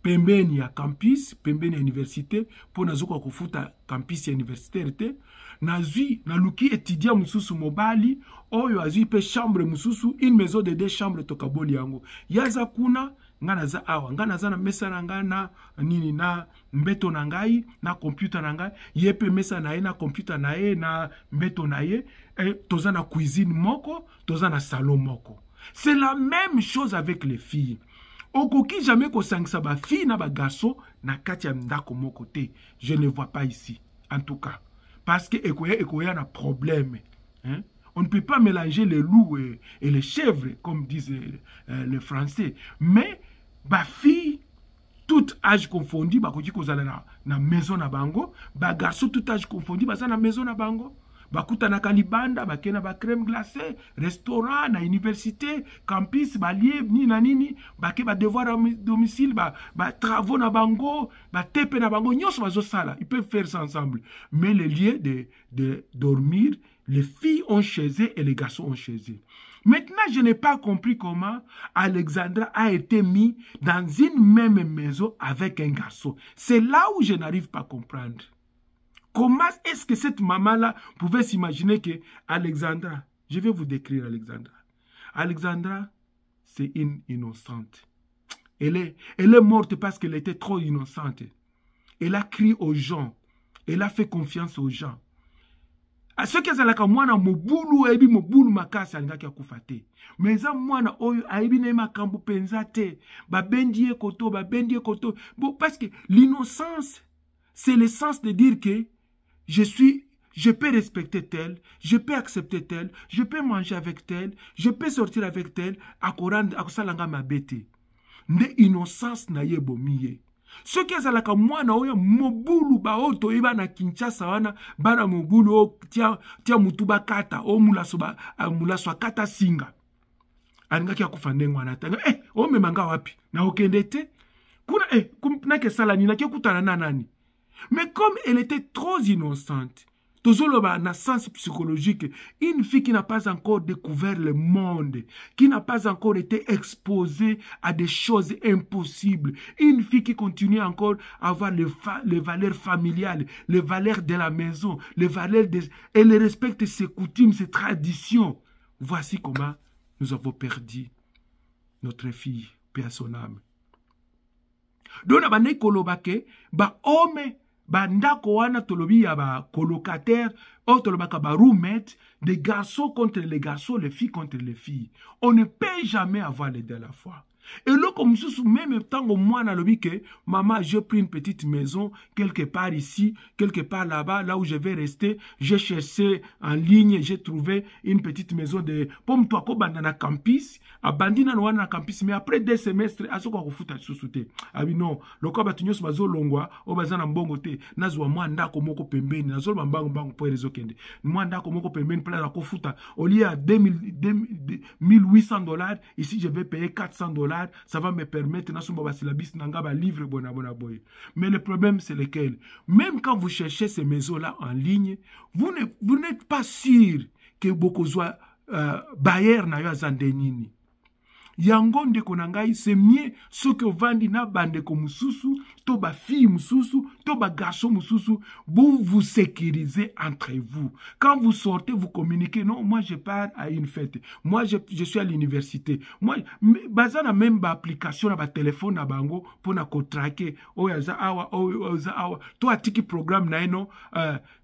pembeni ya campus, pembeni ya université, pour nazoka kufuta campus ya universitaire te, nazui, naluki étudiant mususu mobali, oyo azui pe chambre mususu, une maison de 2 chambres tokaboli yango. Yaza kuna, ngana za awa, ngana za na mesa na ngana, nini na mbeto na ngai, na computer na ngai, yepe mesa na ye, na computer na ye, na mbeto na ye, toza na cuisine moko, toza na salon moko. C'est la même chose avec les filles. Okoki jamais ko sangisa ba fille na ba garçon na kati ya ndako moko te. Je ne vois pas ici. En tout cas. Parce que ekoya na problème. Hein? On ne peut pas mélanger les loups et les chèvres, comme disent les Français. Mais ba fille, tout âge confondu, ba koki kozala na maison na bango. Ba garçon, tout âge confondu, ba na maison na bango. Bakuta na kalibanda, bakena ba crème glacée, restaurant, na université, campus, balie, ni na nini, bake ba devoir à domicile, ba travaux na bango, ba tepe na bango, nyos bazo sala. Ils peuvent faire ça ensemble. Mais le lieu de dormir, les filles ont chez eux et les garçons ont chez eux. Maintenant, je n'ai pas compris comment Alexandra a été mis dans une même maison avec un garçon. C'est là où je n'arrive pas à comprendre. Comment est-ce que cette maman-là pouvait s'imaginer que Alexandra, je vais vous décrire Alexandra. Alexandra, c'est une innocente. Elle est morte parce qu'elle était trop innocente. Elle a crié aux gens. Elle a fait confiance aux gens. À ceux qui ont mwana mobulu ebi mobulu makasi alingaki akufate. Mais ça mwana oyo aibi na makambo penza te. Ba bendie koto. Bon, parce que l'innocence, c'est le sens de dire que je peux respecter tel, je peux accepter tel, je peux manger avec tel, je peux sortir avec tel, akosalanga mabete. Nde innocence na ye bomiye. Ce qui est à la mwana oyo mobulu ba oto iba na Kinshasa wana bana mobulu o tia mutuba kata o mulaso kata singa. Alingaki akufande ngwana tanga o memanga wapi na okende te kuna na ke sala ni na ke kutana na nani. Mais comme elle était trop innocente, tozoloba na sens psychologique, une fille qui n'a pas encore découvert le monde, qui n'a pas encore été exposée à des choses impossibles, une fille qui continue encore à avoir les valeurs familiales, les valeurs de la maison, les valeurs elle respecte ses coutumes, ses traditions. Voici comment nous avons perdu notre fille, paix à son âme. Donc, on kolobake, homme, ndako wana tolobi ya ba colocataire, o tolobaka ba roommate, des garçons contre les garçons, les filles contre les filles. On ne peut jamais avoir les deux à la fois. Et là, comme ça, même temps au moins, on a que maman, j'ai pris une petite maison quelque part ici, quelque part là-bas, là où je vais rester. J'ai cherché en ligne, j'ai trouvé une petite maison de pomme toi ko bandana campus, abandina no na campus, mais après 2 semestres, aso ko futa susute. Ah oui non, loko batunyos bazo longwa, o bazana mbongo te, nazwa moi ndako moko pembeni, nazolo mbango po rezo kende. Moi ndako moko pembeni pla ko futa, au lieu à $1,800, ici je vais payer $400. Ça va me permettre de livre. Mais le problème, c'est lequel? Même quand vous cherchez ces maisons-là en ligne, vous n'êtes pas sûr que beaucoup soit bailleur na yo zandenini. Yango ndeko na ngai, c'est mieux ce que vandi na bandeko mususu, to ba fille mususu, to ba garçon mususu, vous sécurisez entre vous. Quand vous sortez, vous communiquez. Non, moi je pars à une fête. Moi je suis à l'université. Moi, bazana même ba application na ba téléphone na bango pour na contraquer. Oyaza awa, oyaza awa. To atiki programme na eno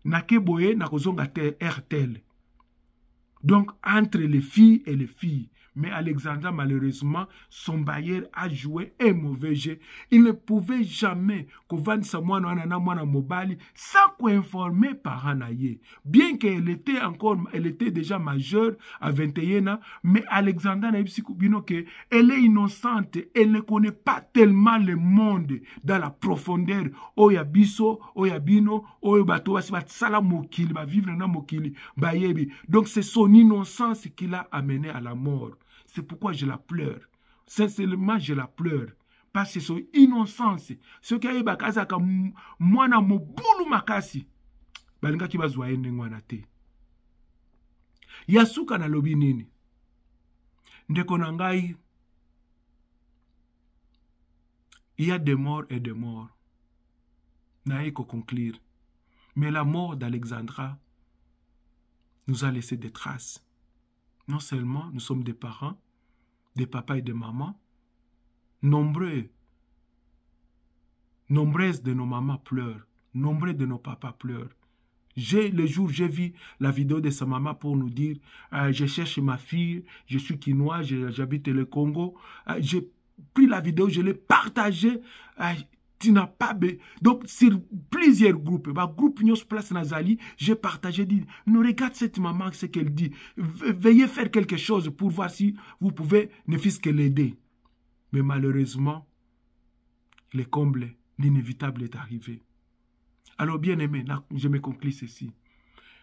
na keboye na kozonga RTL. Donc entre les filles et les filles. Mais Alexandra, malheureusement, son bailleur a joué un mauvais jeu. Il ne pouvait jamais qu'on sa mwana mobali sans qu'informer parents naïe. Bien qu'elle était déjà majeure à 21 ans, mais Alexandra n'a que elle est innocente, elle ne connaît pas tellement le monde dans la profondeur. Oya biso, oya bino, oya bato basi batsala mokili, ba vivre na mokili, ba yebi. Donc c'est son innocence qui l'a amené à la mort. C'est pourquoi je la pleure. Sincèrement, je la pleure. Parce que son innocence, ce qui a bakaza ka mwana mobulu makasi, balinga ki bazwa ene ngwana te. Yasuka na lobi nini? Ndeko na ngai, il y a des morts et des morts. Naïe ko conclure. Mais la mort d'Alexandra nous a laissé des traces. Non seulement nous sommes des parents, des papas et des mamans, nombreuses de nos mamans pleurent, nombreux de nos papas pleurent. Le jour, j'ai vu la vidéo de sa maman pour nous dire je cherche ma fille, je suis quinois, j'habite le Congo. J'ai pris la vidéo, je l'ai partagée. Tu n'as pas... Donc, sur plusieurs groupes, groupe News Place Nazali, j'ai partagé, dit, nous regarde cette maman, ce qu'elle dit. Veuillez faire quelque chose pour voir si vous pouvez ne fût-ce que l'aider. Mais malheureusement, le comble, l'inévitable est arrivé. Alors, bien aimé, là, je me conclue ceci.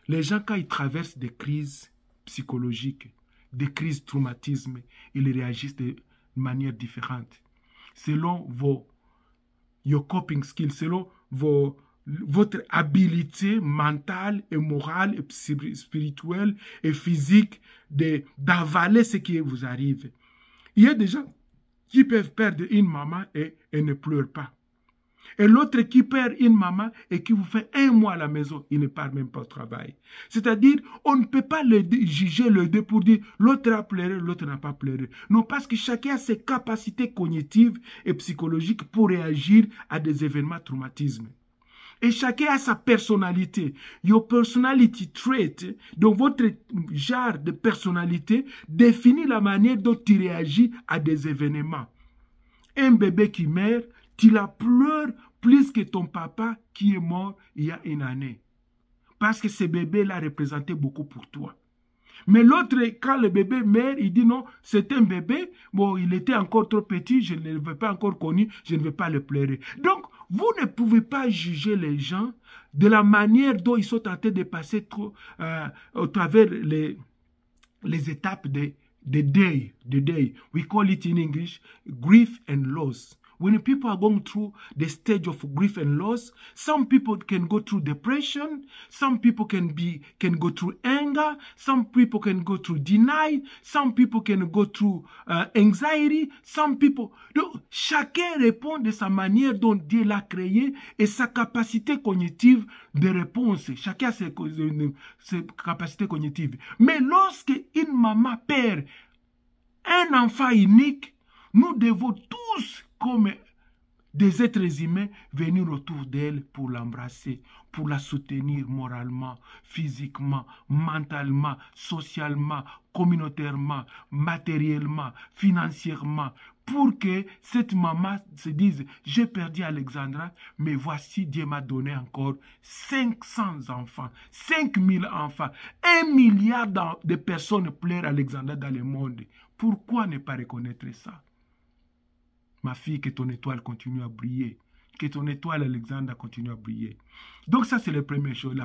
Les gens, quand ils traversent des crises psychologiques, des crises de traumatisme, ils réagissent de manière différente. Selon your coping skills, selon votre habilité mentale et morale et spirituelle et physique d'avaler ce qui vous arrive. Il y a des gens qui peuvent perdre une maman et ne pleurent pas. Et l'autre qui perd une maman et qui vous fait 1 mois à la maison, il ne part même pas au travail. C'est-à-dire, on ne peut pas juger les deux pour dire l'autre a pleuré, l'autre n'a pas pleuré. Non, parce que chacun a ses capacités cognitives et psychologiques pour réagir à des événements traumatismes. Et chacun a sa personnalité. Your personality trait, donc votre genre de personnalité, définit la manière dont tu réagis à des événements. Un bébé qui meurt, tu la pleures plus que ton papa qui est mort il y a 1 année. Parce que ce bébé-là représentait beaucoup pour toi. Mais l'autre, quand le bébé meurt, il dit non, c'est un bébé, bon, il était encore trop petit, je ne l'avais pas encore connu, je ne vais pas le pleurer. Donc, vous ne pouvez pas juger les gens de la manière dont ils sont en train de passer au travers les étapes de day. We call it in English, grief and loss. When people are going through the stage of grief and loss, some people can go through depression, some people can go through anger, some people can go through denial, some people can go through anxiety, some people... Donc, chacun répond de sa manière dont Dieu l'a créé et sa capacité cognitive de réponse. Chacun a ses capacités cognitives. Mais lorsque une maman perd un enfant unique, nous devons tous, comme des êtres humains, venir autour d'elle pour l'embrasser, pour la soutenir moralement, physiquement, mentalement, socialement, communautairement, matériellement, financièrement, pour que cette maman se dise, j'ai perdu Alexandra, mais voici Dieu m'a donné encore 500 enfants, 5000 enfants, 1 milliard de personnes pleurent Alexandra dans le monde. Pourquoi ne pas reconnaître ça? Ma fille, que ton étoile continue à briller. Que ton étoile, Alexandra, continue à briller. Donc ça, c'est la première chose.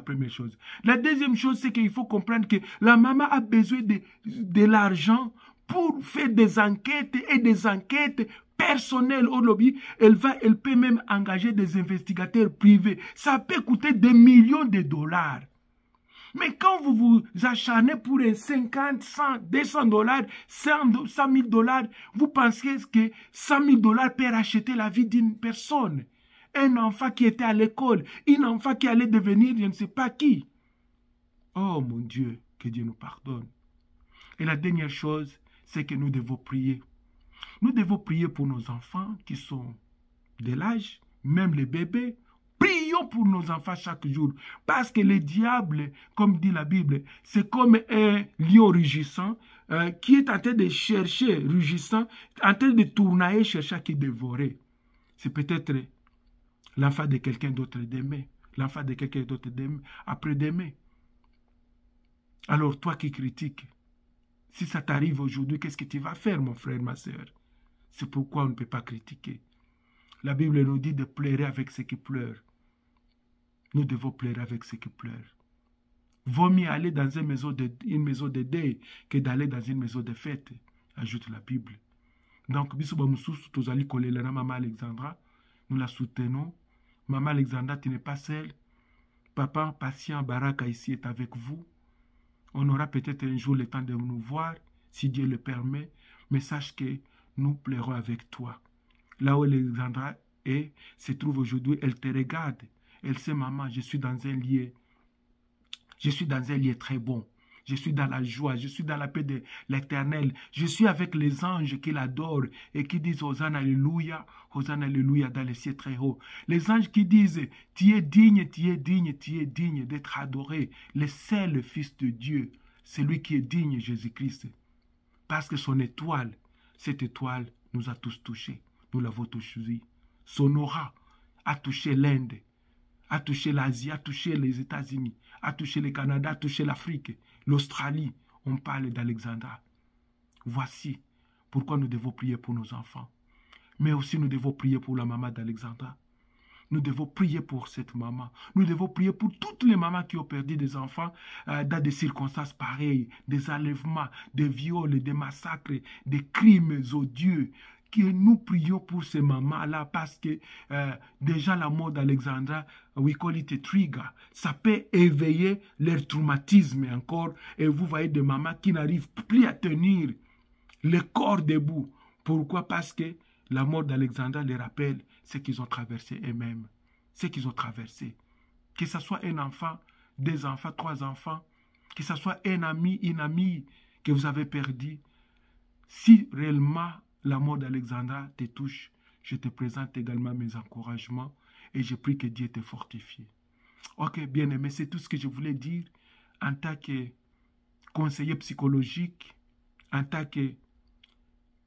La deuxième chose, c'est qu'il faut comprendre que la maman a besoin de l'argent pour faire des enquêtes et des enquêtes personnelles au lobby. Elle peut même engager des investigateurs privés. Ça peut coûter des millions de dollars. Mais quand vous vous acharnez pour 50, 100, 200 dollars, 100 000 dollars, vous pensez que 100 000 dollars peut racheter la vie d'une personne. Un enfant qui était à l'école, un enfant qui allait devenir je ne sais pas qui. Oh mon Dieu, que Dieu nous pardonne. Et la dernière chose, c'est que nous devons prier. Nous devons prier pour nos enfants qui sont de l'âge, même les bébés. Prions pour nos enfants chaque jour. Parce que le diable, comme dit la Bible, c'est comme un lion rugissant. qui est en train de chercher, rugissant, en train de tournailler, chercher à qui dévorer. C'est peut-être l'enfant de quelqu'un d'autre d'aimer. L'enfant de quelqu'un d'autre d'aimer, après d'aimer. Alors toi qui critiques, si ça t'arrive aujourd'hui, qu'est-ce que tu vas faire, mon frère, ma soeur? C'est pourquoi on ne peut pas critiquer. La Bible nous dit de pleurer avec ceux qui pleurent. Nous devons pleurer avec ceux qui pleurent. Vaut mieux aller dans une maison de deuil que d'aller dans une maison de fête, ajoute la Bible. Donc, Maman Alexandra, nous la soutenons. Maman Alexandra, tu n'es pas seule. Papa, patient, Baraka ici est avec vous. On aura peut-être un jour le temps de nous voir, si Dieu le permet, mais sache que nous pleurons avec toi. Là où Alexandra est, se trouve aujourd'hui, elle te regarde. Elle sait, maman, je suis dans un lieu. Je suis dans un lieu très bon. Je suis dans la joie, je suis dans la paix de l'Éternel. Je suis avec les anges qui l'adorent et qui disent Hosanna, Alléluia dans les cieux très hauts. Les anges qui disent, tu es digne, tu es digne, tu es digne d'être adoré. Le seul Fils de Dieu, c'est lui qui est digne, Jésus-Christ. Parce que son étoile, cette étoile nous a tous touchés. Nous l'avons tous choisi. Son aura a touché l'Inde, a touché l'Asie, a touché les États-Unis, a touché le Canada, a touché l'Afrique, l'Australie. On parle d'Alexandra. Voici pourquoi nous devons prier pour nos enfants. Mais aussi nous devons prier pour la maman d'Alexandra. Nous devons prier pour cette maman. Nous devons prier pour toutes les mamans qui ont perdu des enfants dans des circonstances pareilles, des enlèvements, des viols, des massacres, des crimes odieux. Que nous prions pour ces mamans-là parce que déjà la mort d'Alexandra, we call it a trigger, ça peut éveiller leur traumatisme encore. Et vous voyez des mamans qui n'arrivent plus à tenir le corps debout. Pourquoi? Parce que la mort d'Alexandra les rappelle ce qu'ils ont traversé eux-mêmes, ce qu'ils ont traversé. Que ce soit un enfant, deux enfants, trois enfants, que ce soit un ami, une amie que vous avez perdu, si réellement la mort d'Alexandra te touche, je te présente également mes encouragements et je prie que Dieu te fortifie. Ok, bien aimé, c'est tout ce que je voulais dire en tant que conseiller psychologique, en tant que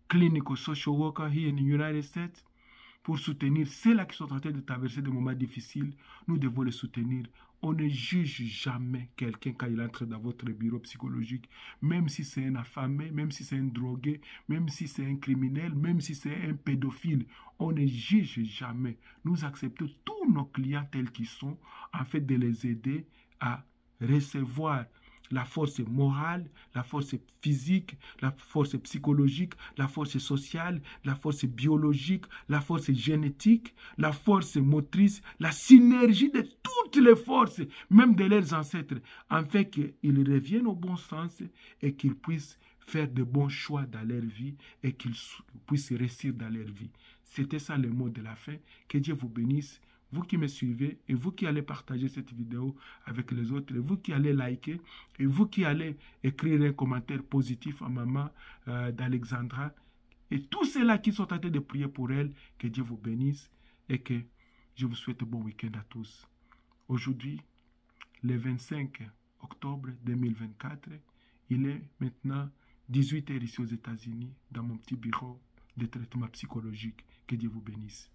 clinical social worker here in the United States, pour soutenir ceux-là qui sont en train de traverser des moments difficiles. Nous devons les soutenir. On ne juge jamais quelqu'un quand il entre dans votre bureau psychologique, même si c'est un affamé, même si c'est un drogué, même si c'est un criminel, même si c'est un pédophile. On ne juge jamais. Nous acceptons tous nos clients tels qu'ils sont, en fait de les aider à recevoir la force morale, la force physique, la force psychologique, la force sociale, la force biologique, la force génétique, la force motrice, la synergie de toutes les forces, même de leurs ancêtres, afin qu'ils reviennent au bon sens et qu'ils puissent faire de bons choix dans leur vie et qu'ils puissent réussir dans leur vie. C'était ça le mot de la fin. Que Dieu vous bénisse. Vous qui me suivez et vous qui allez partager cette vidéo avec les autres, et vous qui allez liker, et vous qui allez écrire un commentaire positif à maman d'Alexandra, et tous ceux-là qui sont en train de prier pour elle, que Dieu vous bénisse et que je vous souhaite un bon week-end à tous. Aujourd'hui, le 25 octobre 2024, il est maintenant 18h ici aux États-Unis, dans mon petit bureau de traitement psychologique. Que Dieu vous bénisse.